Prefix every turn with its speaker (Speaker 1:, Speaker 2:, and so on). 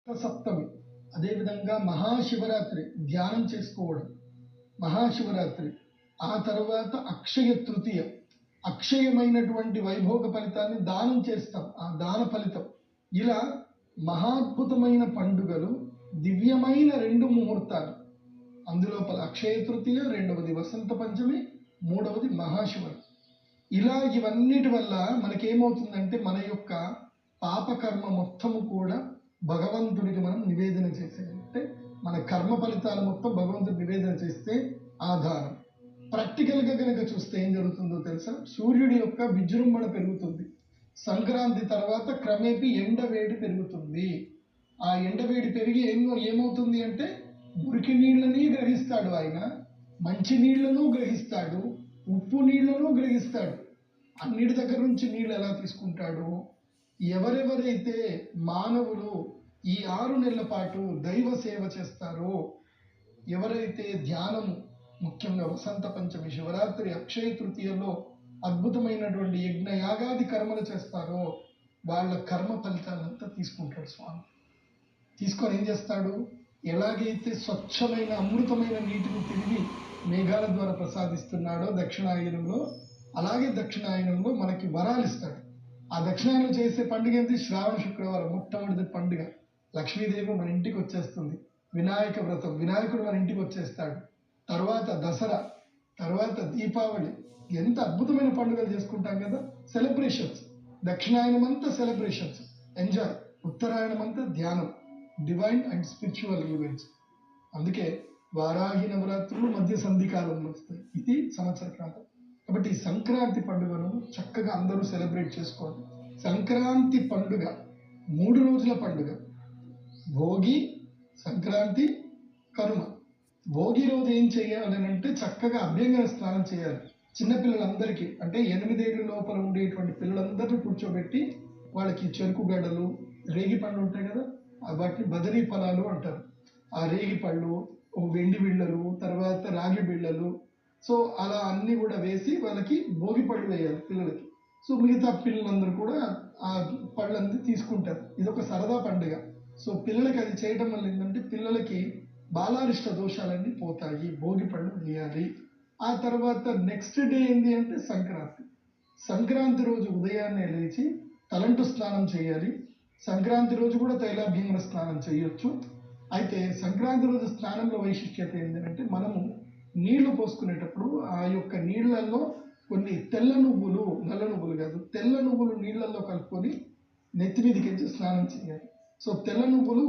Speaker 1: సప్తమి, అదేవిధంగా మహాశివరాత్రి ధ్యానం చేసుకోవడం, మహాశివరాత్రి, ఆ తర్వాత అక్షయ తృతీయ, అక్షయమైనటువంటి వైభోగ ఫలితాన్ని దానం చేస్తాం, ఆ దాన ఫలితం. ఇలా మహాద్భుతమైన పండుగలు, దివ్యమైన 2 ముహూర్తాలు. అందులోపల అక్షయ తృతీయ, రెండవది వసంత పంచమి, మూడవది మహాశివరాత్రి. ఇలా ఇవన్నిటి వల్ల మనకేమవుతుందంటే మన యొక్క పాపకర్మ మొత్తము కూడా భగవంతుడికి మనం నివేదన చేసేదంటే మన కర్మ ఫలితాలు మొత్తం భగవంతుడికి నివేదన చేస్తే ఆధారం. ప్రాక్టికల్గా కనుక చూస్తే ఏం జరుగుతుందో తెలుసా? సూర్యుడి యొక్క విజృంభణ పెరుగుతుంది. సంక్రాంతి తర్వాత క్రమేపీ ఎండవేడి పెరుగుతుంది. ఆ ఎండవేడి పెరిగి ఏమవుతుంది అంటే మురికి నీళ్ళని గ్రహిస్తాడు ఆయన, మంచి నీళ్లను గ్రహిస్తాడు, ఉప్పు నీళ్లను గ్రహిస్తాడు. అన్నిటి దగ్గర నుంచి నీళ్ళు ఎలా తీసుకుంటాడు? ఎవరెవరైతే మానవులు ఈ 6 నెలల పాటు దైవ సేవ చేస్తారో, ఎవరైతే ధ్యానము, ముఖ్యంగా వసంత పంచమి, శివరాత్రి, అక్షయ తృతీయలో అద్భుతమైనటువంటి యజ్ఞ యాగాది కర్మలు చేస్తారో వాళ్ళ కర్మ ఫలితాలంతా తీసుకుంటాడు స్వామి. తీసుకొని ఏం చేస్తాడు? ఎలాగైతే స్వచ్ఛమైన అమృతమైన నీటిని తిరిగి మేఘాల ద్వారా ప్రసాదిస్తున్నాడో దక్షిణాయనంలో, అలాగే దక్షిణాయనంలో మనకి వరాలు ఇస్తాడు. ఆ దక్షిణాయనం చేసే పండుగ ఏంటి? శ్రావణ శుక్రవారం మొట్టమొదటి పండుగ. లక్ష్మీదేవి మన ఇంటికి వచ్చేస్తుంది. వినాయక వ్రతం, వినాయకుడు మన ఇంటికి వచ్చేస్తాడు. తర్వాత దసరా, తర్వాత దీపావళి. ఎంత అద్భుతమైన పండుగలు చేసుకుంటాం కదా, సెలబ్రేషన్స్. దక్షిణాయనం అంతా సెలబ్రేషన్స్, ఎంజాయ్. ఉత్తరాయణం అంతా ధ్యానం, డివైన్ అండ్ స్పిరిచువల్ ఈవెంట్స్. అందుకే వారాహి నవరాత్రులు మధ్య సంధికాలంలో వస్తాయి. ఇది సంవత్సర కాలం. కాబట్టి ఈ సంక్రాంతి పండుగను చక్కగా అందరూ సెలబ్రేట్ చేసుకోండి. సంక్రాంతి పండుగ 3 రోజుల పండుగ. భోగి, సంక్రాంతి, కనుమ. భోగి రోజు ఏం చేయాలి అంటే చక్కగా అభ్యంగన స్నానం చేయాలి. చిన్నపిల్లలందరికీ, అంటే 8 ఏళ్ళ లోపల ఉండేటువంటి పిల్లలందరినీ కూర్చోబెట్టి వాళ్ళకి చెరుకు గడ్డలు, రేగి పళ్ళు ఉంటాయి కదా, వాటిని బదరీ ఫలాలు అంటారు. ఆ రేగి పళ్ళు, వెండి బిళ్ళలు, తర్వాత రాగి బిళ్ళలు, సో అలా అన్ని కూడా వేసి వాళ్ళకి భోగి పళ్ళు వేయాలి పిల్లలకి. సో మిగతా పిల్లలందరూ కూడా ఆ పళ్ళన్నీ తీసుకుంటారు. ఇదొక సరదా పండుగ. సో పిల్లలకి అది చేయడం వల్ల ఏంటంటే పిల్లలకి బాలారిష్ట దోషాలన్నీ పోతాయి. భోగి పళ్ళు వేయాలి. ఆ తర్వాత నెక్స్ట్ డే ఏంటి అంటే సంక్రాంతి. సంక్రాంతి రోజు ఉదయాన్నే లేచి తలంటు స్నానం చేయాలి. సంక్రాంతి రోజు కూడా తైలాభ్యంగన స్నానం చేయొచ్చు. అయితే సంక్రాంతి రోజు స్నానంలో వైశిష్ట్యత ఏంటంటే మనము నీళ్లు పోసుకునేటప్పుడు ఆ యొక్క నీళ్లలో కొన్ని తెల్ల నువ్వులు, నల్ల నువ్వులు కాదు, తెల్ల నువ్వులు నీళ్లలో కలుపుకొని నెత్తి మీదకి స్నానం చేయాలి. సో తెల్ల నువ్వులు